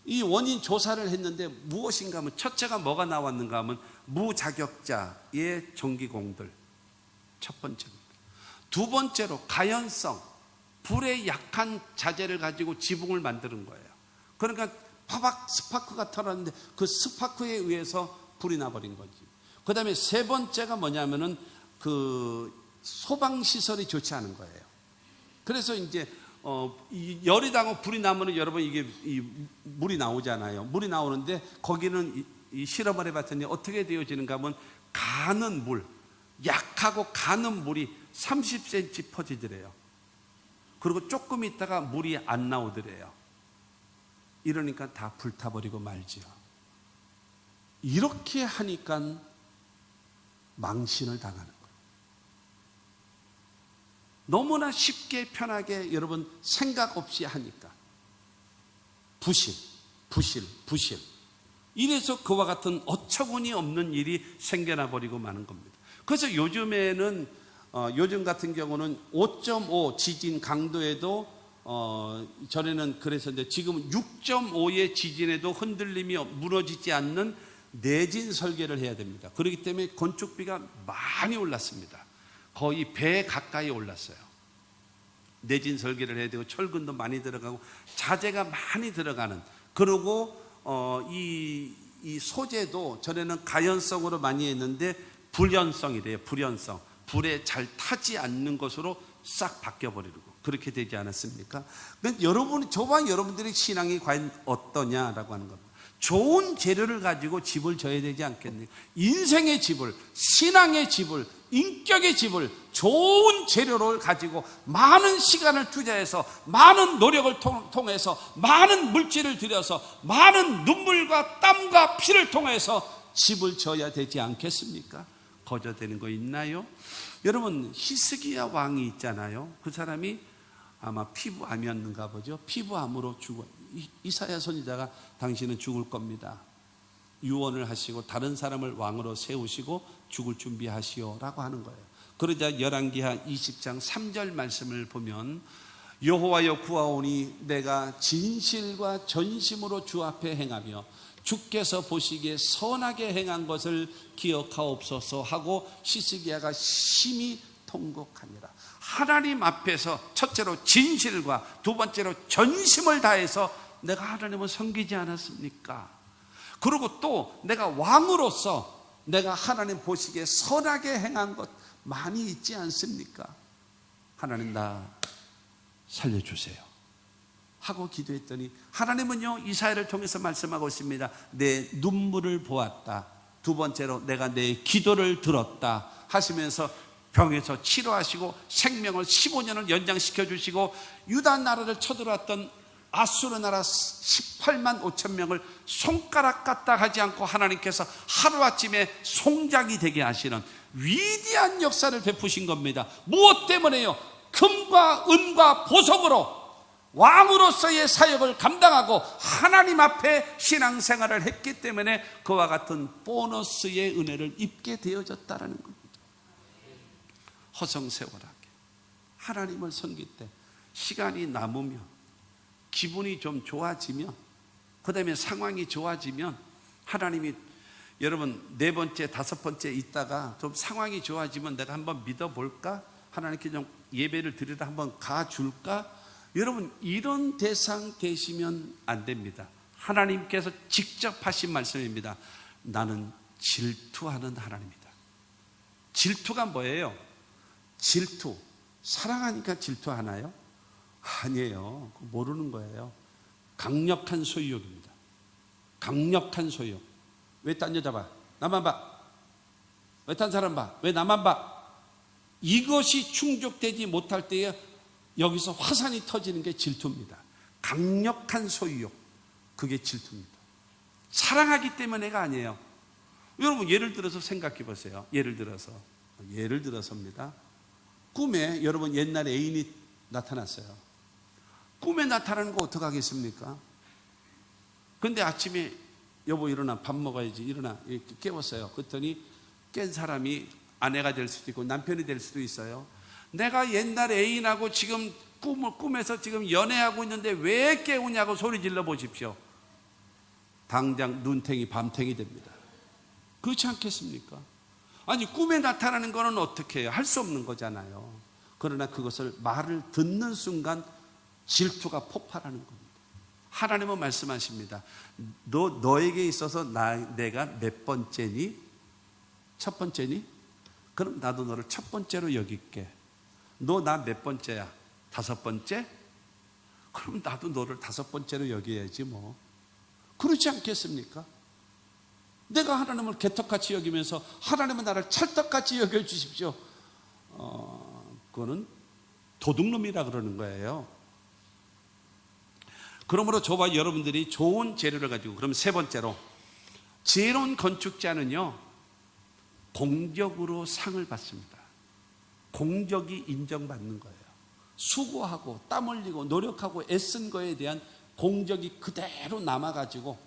이 원인 조사를 했는데 무엇인가 하면 첫째가 뭐가 나왔는가 하면 무자격자의 전기공들, 첫 번째입니다. 두 번째로 가연성, 불에 약한 자재를 가지고 지붕을 만드는 거예요. 그러니까 파박 스파크가 터졌는데 그 스파크에 의해서 불이 나버린 거지. 그 다음에 세 번째가 뭐냐면은 그 소방시설이 좋지 않은 거예요. 그래서 이제 열이 나고 불이 나면은 여러분 이게 물이 나오잖아요. 물이 나오는데 거기는 이 실험을 해봤더니 어떻게 되어지는가 하면 가는 물, 약하고 가는 물이 30cm 퍼지더래요. 그리고 조금 있다가 물이 안 나오더래요. 이러니까 다 불타버리고 말지요. 이렇게 하니까 망신을 당하는 거예요. 너무나 쉽게 편하게 여러분 생각 없이 하니까 부실. 이래서 그와 같은 어처구니 없는 일이 생겨나 버리고 마는 겁니다. 그래서 요즘에는 요즘 같은 경우는 5.5 지진 강도에도 전에는 그래서 이제 지금 6.5의 지진에도 흔들림이 무너지지 않는 내진 설계를 해야 됩니다. 그렇기 때문에 건축비가 많이 올랐습니다. 거의 배 가까이 올랐어요. 내진 설계를 해야 되고 철근도 많이 들어가고 자재가 많이 들어가는. 그리고 이 소재도 전에는 가연성으로 많이 했는데 불연성이래요. 불연성. 불에 잘 타지 않는 것으로 싹 바뀌어버리고 그렇게 되지 않았습니까? 그러니까 저와 여러분들의 신앙이 과연 어떠냐라고 하는 겁니다. 좋은 재료를 가지고 집을 져야 되지 않겠느냐. 인생의 집을, 신앙의 집을, 인격의 집을 좋은 재료를 가지고 많은 시간을 투자해서 많은 노력을 통해서 많은 물질을 들여서 많은 눈물과 땀과 피를 통해서 집을 져야 되지 않겠습니까? 거저되는 거 있나요? 여러분 히스기야 왕이 있잖아요. 그 사람이 아마 피부암이었는가 보죠. 피부암으로 죽어요. 이사야 선지자가 당신은 죽을 겁니다. 유언을 하시고 다른 사람을 왕으로 세우시고 죽을 준비하시오라고 하는 거예요. 그러자 열왕기하 20장 3절 말씀을 보면 여호와여 구하오니 내가 진실과 전심으로 주 앞에 행하며 주께서 보시기에 선하게 행한 것을 기억하옵소서 하고 히스기야가 심히 통곡하니라. 하나님 앞에서 첫째로 진실과 두 번째로 전심을 다해서 내가 하나님을 섬기지 않았습니까? 그리고 또 내가 왕으로서 내가 하나님 보시기에 선하게 행한 것 많이 있지 않습니까? 하나님 나 살려주세요 하고 기도했더니 하나님은요 이사야를 통해서 말씀하고 있습니다. 내 눈물을 보았다. 두 번째로 내가 내 기도를 들었다 하시면서 병에서 치료하시고 생명을 15년을 연장시켜 주시고 유다 나라를 쳐들어왔던 아수르 나라 18만 5천 명을 손가락 까딱 하지 않고 하나님께서 하루아침에 송장이 되게 하시는 위대한 역사를 베푸신 겁니다. 무엇 때문에요? 금과 은과 보석으로 왕으로서의 사역을 감당하고 하나님 앞에 신앙생활을 했기 때문에 그와 같은 보너스의 은혜를 입게 되어졌다는 겁니다. 허송세월하게 하나님을 섬길 때 시간이 남으면 기분이 좀 좋아지면 그 다음에 상황이 좋아지면 하나님이 여러분 네 번째 다섯 번째 있다가 좀 상황이 좋아지면 내가 한번 믿어볼까? 하나님께 좀 예배를 드리러 한번 가줄까? 여러분 이런 대상 되시면 안 됩니다. 하나님께서 직접 하신 말씀입니다. 나는 질투하는 하나님이다. 질투가 뭐예요? 질투, 사랑하니까 질투하나요? 아니에요. 모르는 거예요. 강력한 소유욕입니다. 강력한 소유욕. 왜 딴 여자 봐? 나만 봐. 왜 딴 사람 봐? 왜 나만 봐? 이것이 충족되지 못할 때에 여기서 화산이 터지는 게 질투입니다. 강력한 소유욕. 그게 질투입니다. 사랑하기 때문에가 아니에요. 여러분 예를 들어서 생각해 보세요. 예를 들어서입니다. 꿈에 여러분 옛날에 애인이 나타났어요. 꿈에 나타나는 거 어떡하겠습니까? 근데 아침에 여보 일어나 밥 먹어야지 일어나 이렇게 깨웠어요. 그랬더니 깬 사람이 아내가 될 수도 있고 남편이 될 수도 있어요. 내가 옛날 애인하고 지금 꿈에서 지금 연애하고 있는데 왜 깨우냐고 소리 질러 보십시오. 당장 눈탱이 밤탱이 됩니다. 그렇지 않겠습니까? 아니 꿈에 나타나는 거는 어떻게 해요? 할 수 없는 거잖아요. 그러나 그것을 말을 듣는 순간 질투가 폭발하는 겁니다. 하나님은 말씀하십니다. 너에게 있어서 내가 몇 번째니? 첫 번째니? 그럼 나도 너를 첫 번째로 여길게. 너 나 몇 번째야? 다섯 번째? 그럼 나도 너를 다섯 번째로 여겨야지 뭐. 그렇지 않겠습니까? 내가 하나님을 개떡같이 여기면서 하나님은 나를 찰떡같이 여겨주십시오. 그거는 도둑놈이라 그러는 거예요. 그러므로 저와 여러분들이 좋은 재료를 가지고, 그럼 세 번째로, 지혜로운 건축자는요 공적으로 상을 받습니다. 공적이 인정받는 거예요. 수고하고 땀 흘리고 노력하고 애쓴 거에 대한 공적이 그대로 남아가지고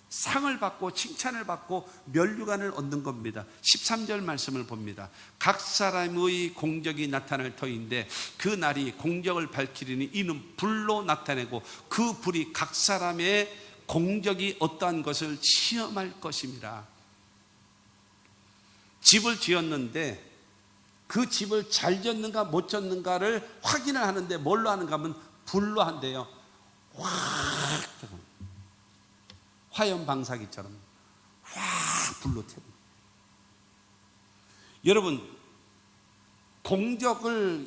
상을 받고 칭찬을 받고 면류관을 얻는 겁니다. 13절 말씀을 봅니다. 각 사람의 공적이 나타날 터인데 그 날이 공적을 밝히리니 이는 불로 나타내고 그 불이 각 사람의 공적이 어떠한 것을 시험할 것입니다. 집을 지었는데 그 집을 잘 지었는가 못 지었는가를 확인을 하는데 뭘로 하는가 하면 불로 한대요. 화염 방사기처럼 확 불로 태웁니다. 여러분,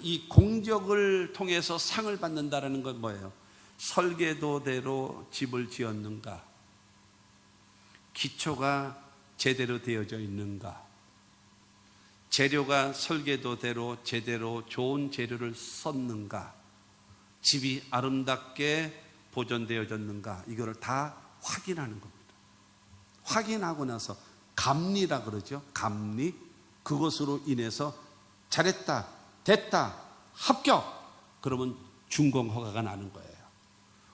이 공적을 통해서 상을 받는다는 건 뭐예요? 설계도대로 집을 지었는가? 기초가 제대로 되어져 있는가? 재료가 설계도대로 제대로 좋은 재료를 썼는가? 집이 아름답게 보존되어졌는가? 이거를 다 확인하는 겁니다. 확인하고 나서 감리라 그러죠. 감리. 그것으로 인해서 잘했다, 됐다, 합격. 그러면 준공 허가가 나는 거예요.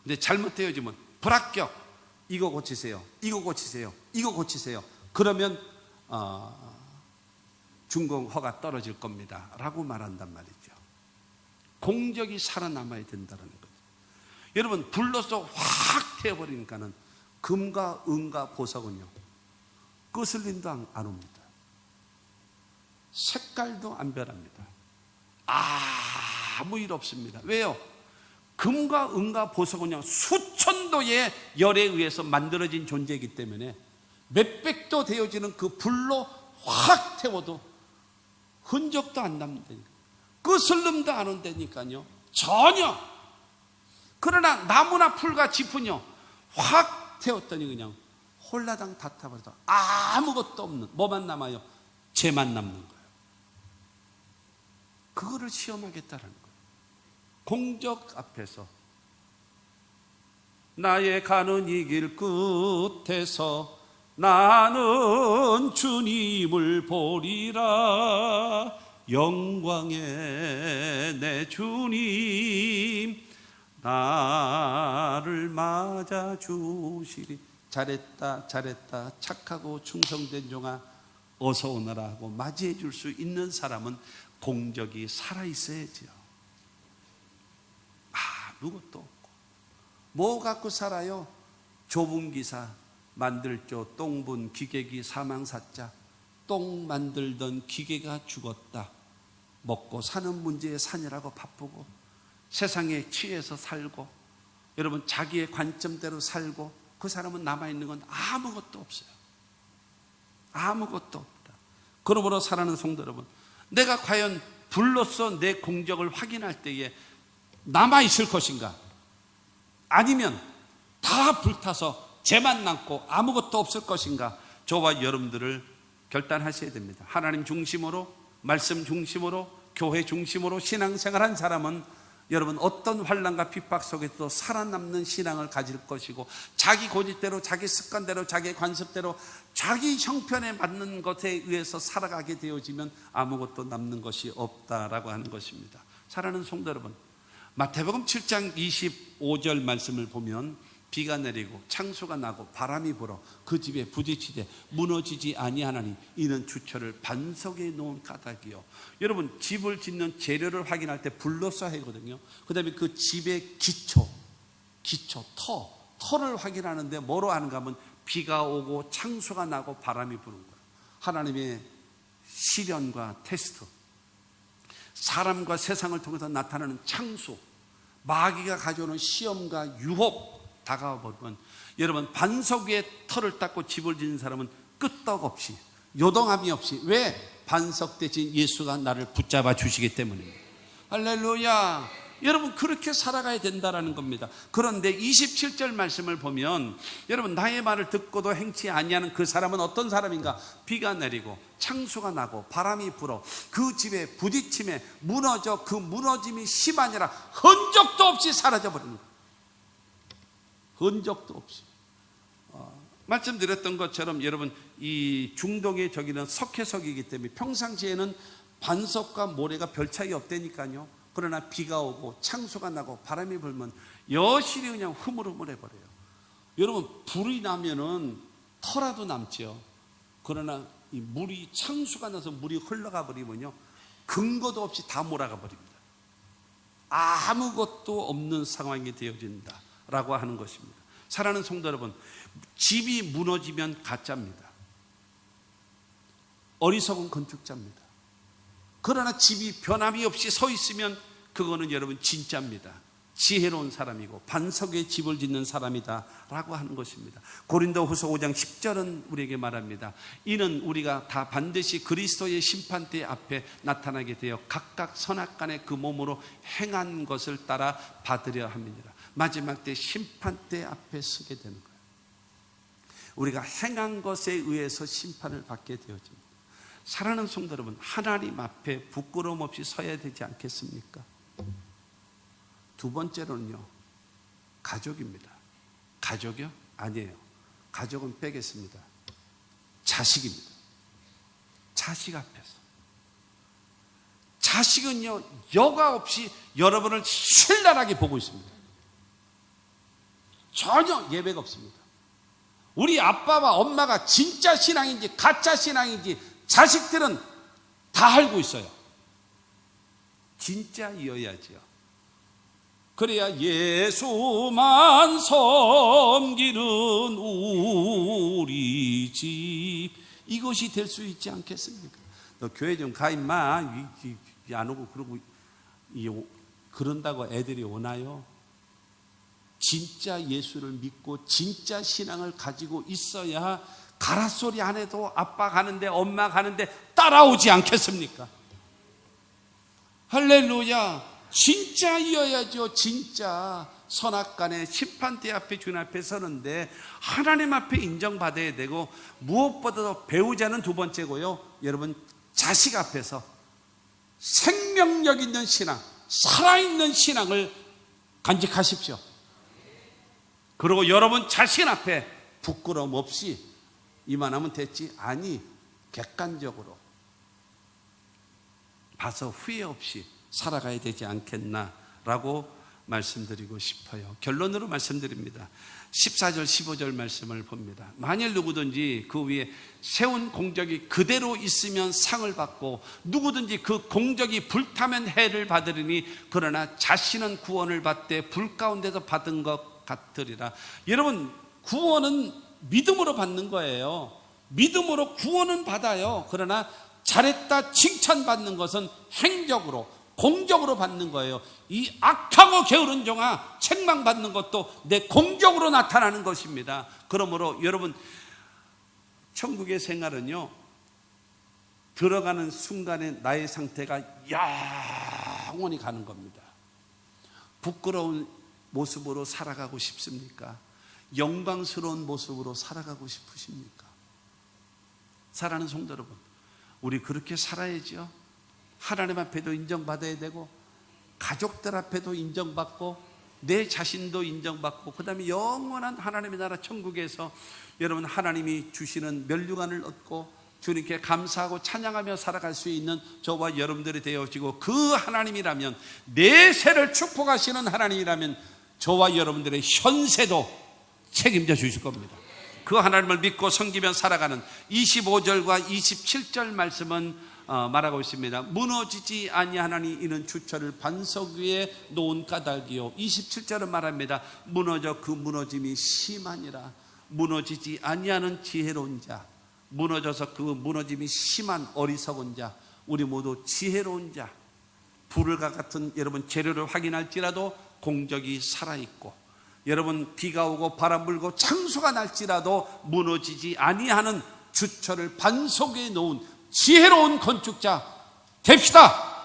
근데 잘못되어지면 불합격. 이거 고치세요. 이거 고치세요. 이거 고치세요. 그러면 준공 허가 떨어질 겁니다. 라고 말한단 말이죠. 공적이 살아남아야 된다는 거죠. 여러분, 불로서 확 태워버리니까는 금과 은과 보석은요 거슬림도 안 옵니다. 색깔도 안 변합니다. 아무 일 없습니다. 왜요? 금과 은과 보석은요 수천도의 열에 의해서 만들어진 존재이기 때문에 몇백도 되어지는 그 불로 확 태워도 흔적도 안 남는다니까. 거슬림도 안 온다니까요. 전혀. 그러나 나무나 풀과 짚은요 확 태웠더니 그냥 홀라당 다 타버려서 아무것도 없는, 뭐만 남아요? 죄만 남는 거예요. 그거를 시험하겠다는 거예요. 공적 앞에서 나의 가는 이 길 끝에서 나는 주님을 보리라. 영광의 내 주님 나를 맞아주시리. 잘했다, 잘했다, 착하고 충성된 종아 어서 오너라 하고 맞이해 줄 수 있는 사람은 공적이 살아있어야지요. 아무것도 없고 뭐 갖고 살아요? 좁은 기사, 만들조, 똥분, 기계기, 사망사자. 똥 만들던 기계가 죽었다. 먹고 사는 문제에 사느라고 바쁘고 세상에 취해서 살고, 여러분 자기의 관점대로 살고, 그 사람은 남아있는 건 아무것도 없어요. 아무것도 없다. 그러므로 사랑하는 성도 여러분, 내가 과연 불로서 내 공적을 확인할 때에 남아있을 것인가? 아니면 다 불타서 죄만 남고 아무것도 없을 것인가? 저와 여러분들을 결단하셔야 됩니다. 하나님 중심으로, 말씀 중심으로, 교회 중심으로 신앙생활한 사람은 여러분 어떤 환난과 핍박 속에서도 살아남는 신앙을 가질 것이고, 자기 고집대로, 자기 습관대로, 자기 관습대로, 자기 형편에 맞는 것에 의해서 살아가게 되어지면 아무것도 남는 것이 없다라고 하는 것입니다. 사랑하는 성도 여러분, 마태복음 7장 25절 말씀을 보면 비가 내리고 창수가 나고 바람이 불어 그 집에 부딪히되 무너지지 아니하나니 이는 주처를 반석에 놓은 까닭이요. 여러분, 집을 짓는 재료를 확인할 때 불로써 하거든요. 그 다음에 그 집의 기초, 터를 확인하는데 뭐로 하는가 하면 비가 오고 창수가 나고 바람이 부는 거예요. 하나님의 시련과 테스트, 사람과 세상을 통해서 나타나는 창수, 마귀가 가져오는 시험과 유혹 다가와 버리면 여러분, 반석 위에 털을 닦고 집을 짓는 사람은 끄떡없이, 요동함이 없이, 왜? 반석 대신 예수가 나를 붙잡아 주시기 때문입니다. 할렐루야. 여러분, 그렇게 살아가야 된다라는 겁니다. 그런데 27절 말씀을 보면 여러분, 나의 말을 듣고도 행치 아니하는 그 사람은 어떤 사람인가? 비가 내리고 창수가 나고 바람이 불어 그 집에 부딪힘에 무너져 그 무너짐이 심하니라 흔적도 없이 사라져 버립니다. 흔적도 없이. 말씀드렸던 것처럼 여러분, 이 중동의 저기는 석회석이기 때문에 평상시에는 반석과 모래가 별 차이 없다니까요. 그러나 비가 오고 창수가 나고 바람이 불면 여실히 그냥 흐물흐물해 버려요. 여러분, 불이 나면은 터라도 남죠. 그러나 이 물이, 창수가 나서 물이 흘러가 버리면요, 근거도 없이 다 몰아가 버립니다. 아무것도 없는 상황이 되어진다라고 하는 것입니다. 사랑하는 성도 여러분, 집이 무너지면 가짜입니다. 어리석은 건축자입니다. 그러나 집이 변함이 없이 서 있으면 그거는 여러분 진짜입니다. 지혜로운 사람이고 반석 위에 집을 짓는 사람이다 라고 하는 것입니다. 고린도후서 5장 10절은 우리에게 말합니다. 이는 우리가 다 반드시 그리스도의 심판대 앞에 나타나게 되어 각각 선악간에 그 몸으로 행한 것을 따라 받으려 함이니라. 마지막 때 심판대 앞에 서게 되는 거예요. 우리가 행한 것에 의해서 심판을 받게 되어집니다. 사랑하는 성도 여러분, 하나님 앞에 부끄러움 없이 서야 되지 않겠습니까? 두 번째로는요, 가족입니다. 가족이요? 아니에요. 가족은 빼겠습니다. 자식입니다. 자식 앞에서. 자식은요, 여과 없이 여러분을 신랄하게 보고 있습니다. 전혀 예외가 없습니다. 우리 아빠와 엄마가 진짜 신앙인지 가짜 신앙인지 자식들은 다 알고 있어요. 진짜이어야지요. 그래야 예수만 섬기는 우리 집, 이것이 될 수 있지 않겠습니까? 너 교회 좀 가 임마, 안 오고 그런다고 애들이 오나요? 진짜 예수를 믿고 진짜 신앙을 가지고 있어야 가라 소리 안 해도 아빠 가는데 엄마 가는데 따라오지 않겠습니까? 할렐루야. 진짜이어야죠. 진짜 선악간에 심판대 앞에 주님 앞에 서는데 하나님 앞에 인정받아야 되고, 무엇보다도 배우자는 두 번째고요, 여러분, 자식 앞에서 생명력 있는 신앙, 살아있는 신앙을 간직하십시오. 그리고 여러분 자신 앞에 부끄러움 없이 이만하면 됐지, 아니, 객관적으로 봐서 후회 없이 살아가야 되지 않겠나라고 말씀드리고 싶어요. 결론으로 말씀드립니다. 14절 15절 말씀을 봅니다. 만일 누구든지 그 위에 세운 공적이 그대로 있으면 상을 받고 누구든지 그 공적이 불타면 해를 받으리니 그러나 자신은 구원을 받되 불 가운데서 받은 것 같으리라. 여러분, 구원은 믿음으로 받는 거예요. 믿음으로 구원은 받아요. 그러나 잘했다 칭찬받는 것은 행적으로, 공적으로 받는 거예요. 이 악하고 게으른 종아, 책망받는 것도 내 공적으로 나타나는 것입니다. 그러므로 여러분, 천국의 생활은요, 들어가는 순간에 나의 상태가 영원히 가는 겁니다. 부끄러운 모습으로 살아가고 싶습니까? 영광스러운 모습으로 살아가고 싶으십니까? 사랑하는 성도 여러분, 우리 그렇게 살아야죠. 하나님 앞에도 인정받아야 되고, 가족들 앞에도 인정받고, 내 자신도 인정받고, 그 다음에 영원한 하나님의 나라 천국에서 여러분 하나님이 주시는 면류관을 얻고 주님께 감사하고 찬양하며 살아갈 수 있는 저와 여러분들이 되어지고, 그 하나님이라면, 내 세를 축복하시는 하나님이라면 저와 여러분들의 현세도 책임져 주실 겁니다. 그 하나님을 믿고 섬기며 살아가는 25절과 27절 말씀은 말하고 있습니다. 무너지지 아니하나니 이는 주철을 반석 위에 놓은 까닭이요. 27절은 말합니다. 무너져 그 무너짐이 심하니라. 무너지지 아니하는 지혜로운 자, 무너져서 그 무너짐이 심한 어리석은 자, 우리 모두 지혜로운 자, 불과 같은 여러분 재료를 확인할지라도 공적이 살아있고, 여러분 비가 오고 바람 불고 창수가 날지라도 무너지지 아니하는 주처를 반석에 놓은 지혜로운 건축자 됩시다.